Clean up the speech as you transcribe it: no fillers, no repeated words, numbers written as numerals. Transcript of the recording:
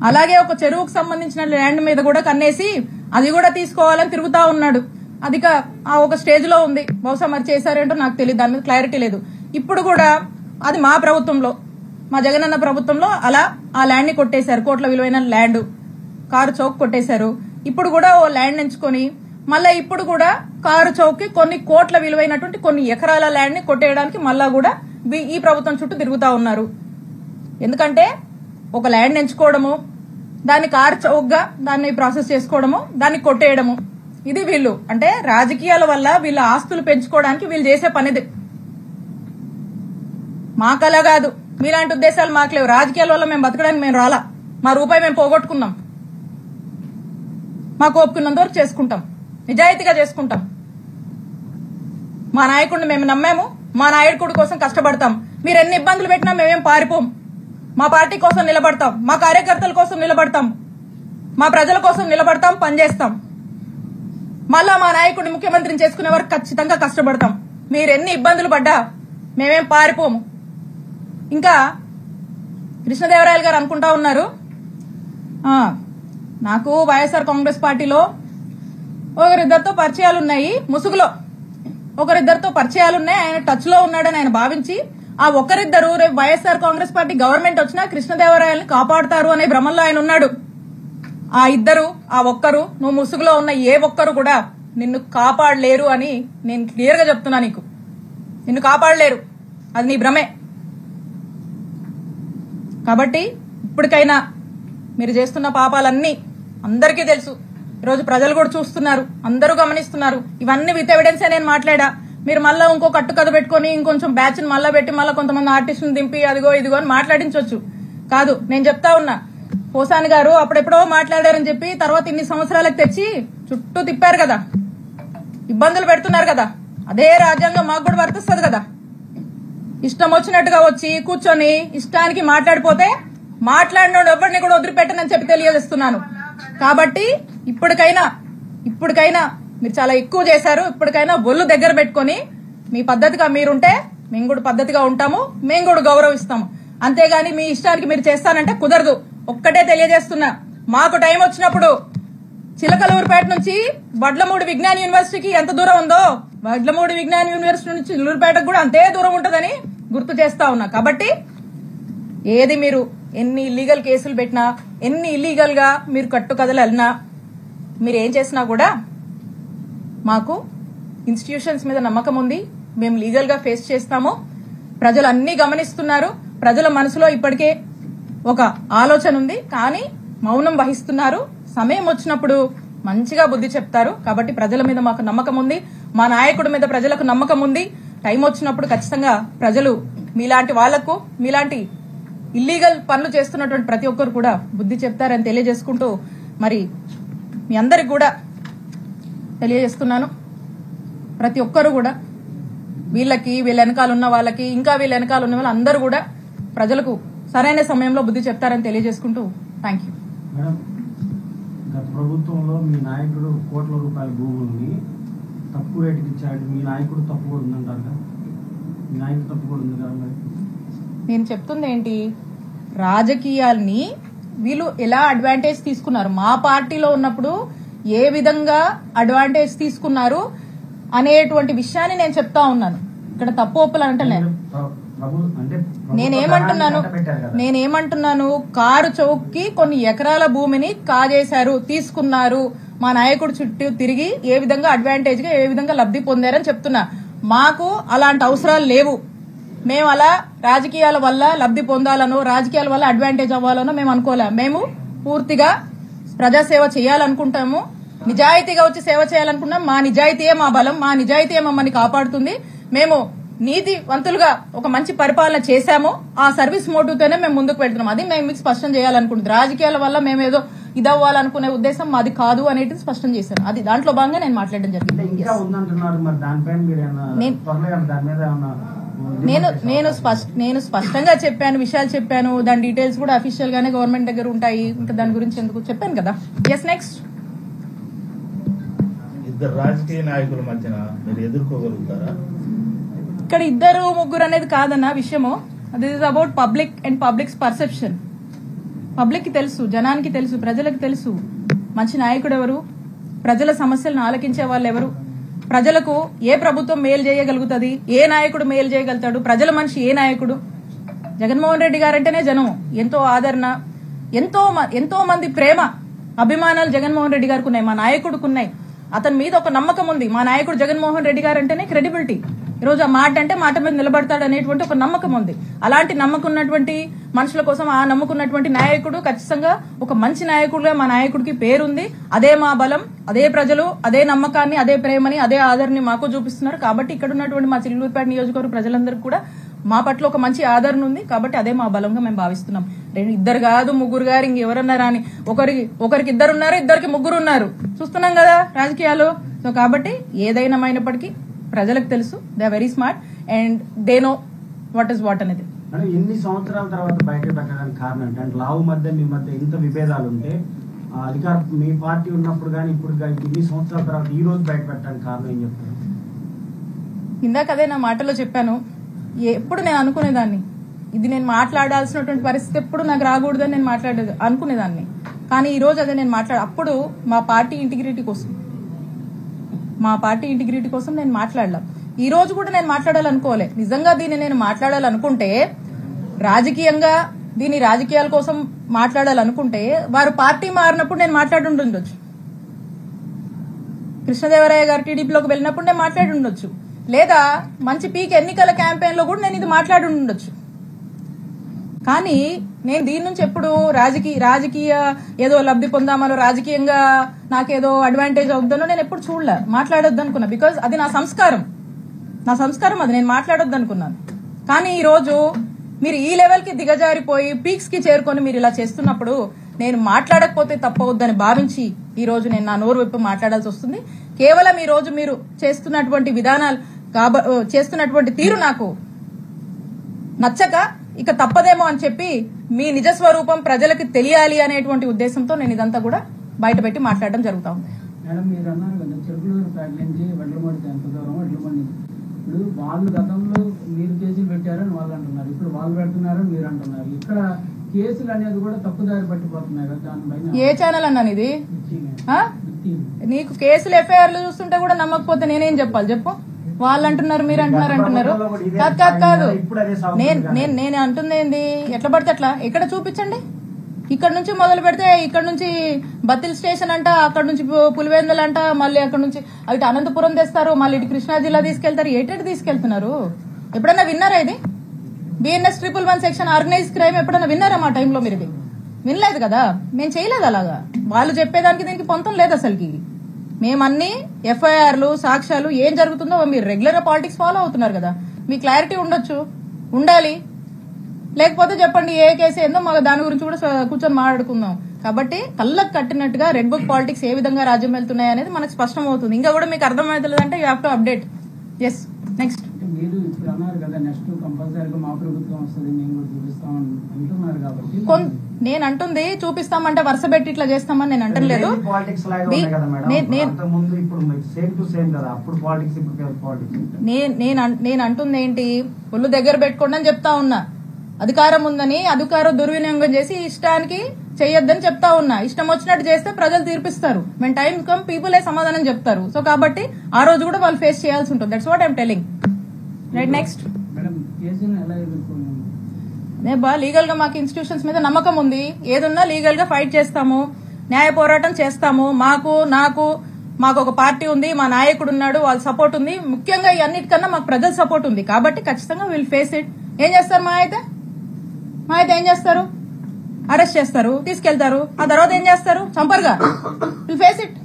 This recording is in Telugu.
అలాగే ఒక చెరువుకు సంబంధించిన ల్యాండ్ మీద కూడా కన్నేసి అది కూడా తీసుకోవాలని తిరుగుతా ఉన్నాడు. అది ఒక స్టేజ్ లో ఉంది. బహుశా మరి చేశారేంటో నాకు తెలియదు, దాని మీద క్లారిటీ లేదు. ఇప్పుడు కూడా అది మా ప్రభుత్వంలో, మా జగనన్న ప్రభుత్వంలో అలా ఆ ల్యాండ్ ని కొట్టేశారు. కోట్ల విలువైన ల్యాండ్ కారు చౌక్ కొట్టేశారు. ఇప్పుడు కూడా ఓ ల్యాండ్ ఎంచుకొని మళ్ళా ఇప్పుడు కూడా కారు చౌక్ కి కొన్ని కోట్ల విలువైనటువంటి కొన్ని ఎకరాల ల్యాండ్ ని కొట్టేయడానికి మళ్ళా కూడా ఈ ప్రభుత్వం చుట్టూ తిరుగుతా ఉన్నారు. ఎందుకంటే ఒక ల్యాండ్ ఎంచుకోవడము, దాన్ని కారు చౌక్ గా దాన్ని ప్రాసెస్ చేసుకోవడము, దాన్ని కొట్టేయడము, ఇది వీళ్ళు అంటే రాజకీయాల వల్ల వీళ్ళ ఆస్తులు పెంచుకోవడానికి వీళ్ళు చేసే పనిది. మాకలా కాదు, మీలాంటి ఉద్దేశాలు మాకు లేవు. రాజకీయాల వల్ల మేము బతకడానికి మేము రాలా. మా రూపాయి మేము పోగొట్టుకున్నాం. మాకు ఒప్పుకున్నంత వరకు చేసుకుంటాం, నిజాయితీగా చేసుకుంటాం. మా నాయకుడిని మేము నమ్మాము, మా నాయకుడి కోసం కష్టపడతాం. మీరు ఎన్ని ఇబ్బందులు పెట్టినా మేమేం పారిపోం. మా పార్టీ కోసం నిలబడతాం, మా కార్యకర్తల కోసం నిలబడతాం, మా ప్రజల కోసం నిలబడతాం, పనిచేస్తాం. మళ్ళా మా నాయకుడిని ముఖ్యమంత్రిని చేసుకునే వరకు ఖచ్చితంగా కష్టపడతాం. మీరు ఎన్ని ఇబ్బందులు పడ్డా మేమేం పారిపోము. ఇంకా కృష్ణదేవరాయలు గారు అనుకుంటా ఉన్నారు, నాకు వైఎస్ఆర్ కాంగ్రెస్ పార్టీలో ఒకరిద్దరితో పరిచయాలున్నాయి, ముసుగులో ఒకరిద్దరితో పరిచయాలున్నాయి, ఆయన టచ్ లో ఉన్నాడని ఆయన భావించి ఆ ఒకరిద్దరు రేపు వైఎస్ఆర్ కాంగ్రెస్ పార్టీ గవర్నమెంట్ వచ్చినా కృష్ణదేవరాయల్ని కాపాడుతారు అనే భ్రమంలో ఆయన ఉన్నాడు. ఆ ఇద్దరు, ఆ ఒక్కరు, నువ్వు ముసుగులో ఉన్న ఏ ఒక్కరు కూడా నిన్ను కాపాడలేరు అని నేను క్లియర్ గా చెప్తున్నా. నీకు నిన్ను కాపాడలేరు, అది నీ భ్రమే. కాబట్టి ఇప్పటికైనా మీరు చేస్తున్న పాపాలన్నీ అందరికీ తెలుసు. ఈరోజు ప్రజలు కూడా చూస్తున్నారు, అందరూ గమనిస్తున్నారు. ఇవన్నీ విత్ ఎవిడెన్సే నేను మాట్లాడా. మీరు మళ్ళా ఇంకో కట్టు కథ పెట్టుకుని ఇంకొంచెం బ్యాచ్ ని మళ్ళా పెట్టి మళ్ళీ కొంతమంది ఆర్టిస్టులను దింపి అదిగో ఇదిగో అని మాట్లాడించవచ్చు. కాదు, నేను చెప్తా ఉన్నా, పోసాని గారు అప్పుడెప్పుడో మాట్లాడారని చెప్పి తర్వాత ఇన్ని సంవత్సరాలకు తెచ్చి చుట్టూ తిప్పారు కదా, ఇబ్బందులు పెడుతున్నారు కదా. అదే రాజ్యాంగం మాకు కూడా వర్తిస్తుంది కదా. ఇష్టం వచ్చినట్టుగా వచ్చి కూర్చొని ఇష్టానికి మాట్లాడిపోతే మాట్లాడినోడు ఎవరిని కూడా వదిలిపెట్టనని చెప్పి తెలియజేస్తున్నాను. కాబట్టి ఇప్పటికైనా మీరు చాలా ఎక్కువ చేశారు. ఇప్పటికైనా ఒళ్ళు దగ్గర పెట్టుకుని మీ పద్ధతిగా మీరుంటే మేము కూడా పద్ధతిగా ఉంటాము, మేము కూడా గౌరవిస్తాము. అంతేగాని మీ ఇష్టానికి మీరు చేస్తానంటే కుదరదు. ఒక్కటే తెలియజేస్తున్నా, మాకు టైం వచ్చినప్పుడు చిలకలూరుపేట నుంచి వడ్లమూడి విజ్ఞాన యూనివర్సిటీకి ఎంత దూరం ఉందో వడ్లమూడి విజ్ఞాన యూనివర్సిటీ నుంచి చిలకలూరుపేటకు కూడా అంతే దూరం ఉంటుందని గుర్తు చేస్తా ఉన్నా. కాబట్టి ఏది మీరు ఎన్ని ఇల్లీగల్ కేసులు పెట్టినా, ఎన్ని ఇల్లీగల్ గా మీరు కట్టు కథలు వెళ్ళినా, మీరు ఏం చేసినా కూడా మాకు ఇన్స్టిట్యూషన్స్ మీద నమ్మకం ఉంది. మేము లీగల్ గా ఫేస్ చేస్తాము. ప్రజలు అన్ని గమనిస్తున్నారు. ప్రజల మనసులో ఇప్పటికే ఒక ఆలోచన ఉంది, కానీ మౌనం వహిస్తున్నారు. సమయం వచ్చినప్పుడు మంచిగా బుద్ధి చెప్తారు. కాబట్టి ప్రజల మీద మాకు నమ్మకం ఉంది, మా నాయకుడి మీద ప్రజలకు నమ్మకం ఉంది. టైం వచ్చినప్పుడు ఖచ్చితంగా ప్రజలు మీలాంటి వాళ్లకు, మీలాంటి ఇల్లీగల్ పనులు చేస్తున్నటువంటి ప్రతి ఒక్కరు కూడా బుద్ధి చెప్తారని తెలియజేసుకుంటూ, మరి మీ అందరికి కూడా తెలియజేస్తున్నాను, ప్రతి ఒక్కరు కూడా వీళ్ళ వెనకాల ఉన్న వాళ్ళకి, ఇంకా వీళ్ళ వెనకాల ఉన్న వాళ్ళు అందరూ కూడా ప్రజలకు సరైన సమయంలో బుద్ధి చెప్తారని తెలియజేసుకుంటూ థ్యాంక్ యూ. గత ప్రభుత్వంలో మీ నాయకుడు కోట్ల రూపాయల భూముల్ని తక్కువ రేటుకి ఇచ్చాడు. మీ నాయకుడు తప్పు కూడా ఉందంటారు కదా, మీ నాయకుడు తప్పు కూడా ఉంది కదా. నేను చెప్తుంది ఏంటి, రాజకీయాల్ని వీళ్ళు ఎలా అడ్వాంటేజ్ తీసుకున్నారు, మా పార్టీలో ఉన్నప్పుడు ఏ విధంగా అడ్వాంటేజ్ తీసుకున్నారు అనేటువంటి విషయాన్ని నేను చెప్తా ఉన్నాను. ఇక్కడ తప్పు ఒప్పులు అంటలేను. నేనేమంటున్నాను, కారు చౌక్కి కొన్ని ఎకరాల భూమిని కాజేశారు, తీసుకున్నారు. మా నాయకుడు చుట్టూ తిరిగి ఏ విధంగా అడ్వాంటేజ్ గా, ఏ విధంగా లబ్ధి పొందారని చెప్తున్నా. మాకు అలాంటి అవసరాలు లేవు. మేము అలా రాజకీయాల వల్ల లబ్ధి పొందాలనో, రాజకీయాల వల్ల అడ్వాంటేజ్ అవ్వాలనో మేము అనుకోలే. మేము పూర్తిగా ప్రజాసేవ చేయాలనుకుంటాము, నిజాయితీగా వచ్చి సేవ చేయాలనుకున్నాం. మా నిజాయితీయే మా బలం, మా నిజాయితీయే మమ్మల్ని కాపాడుతుంది. మేము నీతివంతులుగా ఒక మంచి పరిపాలన చేశాము. ఆ సర్వీస్ మోటివ్ తోనే మేము ముందుకు వెళ్తున్నాం. అది మేము మీకు స్పష్టం చేయాలనుకుంటున్నాం. రాజకీయాల వల్ల మేము ఏదో ఇదవ్వాలనుకునే ఉద్దేశం మాది కాదు అనేది స్పష్టం చేశాను. అది దాంట్లో భాగంగా నేను మాట్లాడడం జరిగింది. నేను స్పష్టంగా చెప్పాను, విషయాలు చెప్పాను. దాని డీటెయిల్స్ కూడా అఫీషియల్ గానే గవర్నమెంట్ దగ్గర ఉంటాయి. ఇంకా దాని గురించి ఎందుకు చెప్పాను కదా. Yes, next. ఇద్దరు రాజకీయ నాయకుల మధ్యన మీరు ఎదుర్కోగలుగుతారా? ఇక్కడ ఇద్దరు ముగ్గురు అనేది కాదన్న విషయము. This is about public and public's perception. Public కి తెలుసు, జనానికి తెలుసు, ప్రజలకు తెలుసు మంచి నాయకుడు ఎవరు, ప్రజల సమస్యలను ఆలకించే వాళ్ళు ఎవరు, ప్రజలకు ఏ ప్రభుత్వం మేలు చేయగలుగుతుంది, ఏ నాయకుడు మేలు చేయగలుగుతాడు, ప్రజల మనిషి ఏ నాయకుడు. జగన్మోహన్ రెడ్డి గారంటేనే జనం ఎంతో ఆదరణ, ఎంతో మంది ప్రేమ అభిమానాలు జగన్మోహన్ రెడ్డి గారికి ఉన్నాయి, మా నాయకుడికి ఉన్నాయి. అతని మీద ఒక నమ్మకం ఉంది. మా నాయకుడు జగన్మోహన్ రెడ్డి గారు అంటేనే క్రెడిబిలిటీ. ఈరోజు ఆ మాట అంటే మాట మీద నిలబడతాడు అనేటువంటి ఒక నమ్మకం ఉంది. అలాంటి నమ్మకం ఉన్నటువంటి మనుషుల కోసం ఆ నమ్మకున్నటువంటి నాయకుడు ఖచ్చితంగా ఒక మంచి నాయకుడుగా మా నాయకుడికి పేరుంది. అదే మా బలం, అదే ప్రజలు అదే నమ్మకాన్ని, అదే ప్రేమని, అదే ఆదరణని మాకు చూపిస్తున్నారు. కాబట్టి ఇక్కడ ఉన్నటువంటి మా చిలుకూరుపేట నియోజకవర్గ ప్రజలందరికీ కూడా మా పట్ల ఒక మంచి ఆదరణ ఉంది. కాబట్టి అదే మా బలంగా మేము భావిస్తున్నాం. ఇద్దరు కాదు, ముగ్గురు గారు, ఇంకెవరన్నా రాని, ఒకరికి ఇద్దరు ఉన్నారు, ఇద్దరికి ముగ్గురు ఉన్నారు, చూస్తున్నాం కదా రాజకీయాలు. సో కాబట్టి ఏదైనామైనప్పటికీ ప్రజలకు తెలుసు, they are very smart and they know what is what అనేది. ఎన్ని సంవత్సరాల తర్వాత బయట పెట్టడానికి కారణం అంటే లావు మధ్య మీ మధ్య ఇంత విభేదాలు ఉంటే అధికారం మీ పార్టీ ఉన్నప్పుడు కానీ ఇప్పుడు కానీ ఇన్ని సంవత్సరాల తర్వాత ఈ రోజు బయట పెట్టడానికి కారణం ఏం చెప్తారు? ఇందాక అదే నా మాటలో చెప్పాను. ఎప్పుడు నేను అనుకునేదాన్ని ఇది నేను మాట్లాడాల్సినటువంటి పరిస్థితి ఎప్పుడు నాకు రాకూడదని నేను అనుకునేదాన్ని. కానీ ఈ రోజు అదే నేను అప్పుడు మా పార్టీ ఇంటిగ్రిటీ కోసం నేను మాట్లాడలా. ఈ రోజు కూడా నేను మాట్లాడాలనుకోలే. నిజంగా దీన్ని నేను మాట్లాడాలనుకుంటే రాజకీయంగా దీని రాజకీయాల కోసం మాట్లాడాలనుకుంటే వారు పార్టీ మారినప్పుడు నేను మాట్లాడుండొచ్చు, కృష్ణదేవరాయ గారు టీడీపీలోకి వెళ్ళినప్పుడు నేను మాట్లాడి ఉండొచ్చు, లేదా మంచి పీక్ ఎన్నికల క్యాంపెయిన్ లో కూడా నేను ఇది మాట్లాడి ఉండొచ్చు. కానీ నేను దీని నుంచి ఎప్పుడు రాజకీయ ఏదో లబ్ధి పొందామనో, రాజకీయంగా నాకేదో అడ్వాంటేజ్ అవుతుందనో నేను ఎప్పుడు చూడలే, మాట్లాడొద్దు అనుకున్నా. బికాజ్ అది నా సంస్కారం అది, నేను మాట్లాడొద్దు అనుకున్నాను. కానీ ఈ రోజు మీరు ఈ లెవెల్ కి దిగజారిపోయి పీక్స్ కి చేరుకొని మీరు ఇలా చేస్తున్నప్పుడు నేను మాట్లాడకపోతే తప్పవద్దని భావించి ఈ రోజు నేను నా నోరు విప్పి మాట్లాడాల్సి వస్తుంది. కేవలం ఈ రోజు మీరు చేస్తున్నటువంటి విధానాలు చేస్తున్నటువంటి తీరు నాకు నచ్చక ఇక తప్పదేమో అని చెప్పి మీ నిజస్వరూపం ప్రజలకు తెలియాలి అనేటువంటి ఉద్దేశంతో నేను ఇదంతా కూడా బయటపెట్టి మాట్లాడడం జరుగుతా ఉంది. మేడం, మీరు అన్నారు కదా చిలుకూరుపేట నుంచి వడ్లమూడి ఎంత దూరం, వడ్లమూడి ఇప్పుడు వాళ్ళు గతంలో మీరు కేసులు పెట్టారని వాళ్ళు అంటున్నారు, ఇప్పుడు వాళ్ళు పెడుతున్నారని మీరు అంటున్నారు. ఇక్కడ కేసులు అనేది కూడా తప్పుదారి పట్టిపోతున్నాయి కదా, దానిపైన ఏ ఛానల్ అన్నాను ఇది? నీకు కేసులు ఎఫ్ఐఆర్లు చూస్తుంటే కూడా నమ్మకపోతే నేనేం చెప్పాలి చెప్పు? వాళ్ళు అంటున్నారు, మీరు అంటున్నారు. కాదు, నేను అంటుంది ఏంది? ఎట్లా పడితే అట్లా ఎక్కడ చూపించండి. ఇక్కడ నుంచి మొదలు పెడితే ఇక్కడ నుంచి బత్తిల్ స్టేషన్ అంట, అక్కడ నుంచి పులివెందులు అంట, మళ్ళీ అక్కడ నుంచి ఇటు అనంతపురం తెస్తారు, మళ్ళీ ఇటు కృష్ణా జిల్లా తీసుకెళ్తారు. ఎటు తీసుకెళ్తున్నారు? ఎప్పుడన్నా విన్నారా ఇది? BNS 111 సెక్షన్ ఆర్గనైజ్ క్రైమ్ ఎప్పుడన్నా విన్నారా మా టైంలో? మీరు ఇది వినలేదు కదా, మేము చేయలేదు అలాగా. వాళ్ళు చెప్పేదానికి దీనికి పొంతం లేదు అసలుకి. మేమన్నీ ఎఫ్ఐఆర్లు, సాక్ష్యాలు ఏం జరుగుతుందో మీరు రెగ్యులర్ గా పాలిటిక్స్ ఫాలో అవుతున్నారు కదా, మీ క్లారిటీ ఉండాలి. లేకపోతే చెప్పండి ఏ కేసు ఏందో, మాకు దాని గురించి కూడా కూర్చొని మాట్లాడుకుందాం. కాబట్టి కళ్ళకు కట్టినట్టుగా రెడ్ బుక్ పాలిటిక్స్ ఏ విధంగా రాజ్యం వెళ్తున్నాయి అనేది మనకు స్పష్టం అవుతుంది. ఇంకా కూడా మీకు అర్థమవుతుందంటే you have to update. Yes, next. మీరు ఇప్పుడు అన్నారు కదా నెక్స్ట్ కంపల్సరీగా మా ప్రభుత్వం వస్తుంది, మేము కూడా చూపిస్తాం అంటున్నారు. కాబట్టి నేను అంటుంది చూపిస్తామంటే వరుస పెట్టి ఇట్లా చేస్తామని నేను అంటలేదు. నేను అంటుంది ఏంటి, ఒళ్ళు దగ్గర పెట్టుకోండి అని చెప్తా ఉన్నా. అధికారం ఉందని అధికారం దుర్వినియోగం చేసి ఇష్టానికి చెయ్యొద్దని చెప్తా ఉన్నా. ఇష్టం వచ్చినట్టు చేస్తే ప్రజలు తీర్పిస్తారు. మేము టైం కమ్ పీపులే సమాధానం చెప్తారు. సో కాబట్టి ఆ రోజు కూడా వాళ్ళు ఫేస్ చేయాల్సి ఉంటుంది. That's what I'm telling. Right, next. Legal గా మాకు ఇన్స్టిట్యూషన్స్ మీద నమ్మకం ఉంది. ఏదున్నా లీగల్ గా ఫైట్ చేస్తాము, న్యాయ పోరాటం చేస్తాము. మాకు ఒక పార్టీ ఉంది, మా నాయకుడు ఉన్నాడు, వాళ్ళ సపోర్ట్ ఉంది. ముఖ్యంగా ఈ అన్నిటికన్నా మాకు ప్రజల సపోర్ట్ ఉంది. కాబట్టి ఖచ్చితంగా విల్ ఫేస్ ఇట్. ఏం చేస్తారు మా అయితే ఏం చేస్తారు? అరెస్ట్ చేస్తారు, తీసుకెళ్తారు. ఆ తర్వాత ఏం చేస్తారు? చంపరుగా. Will face it.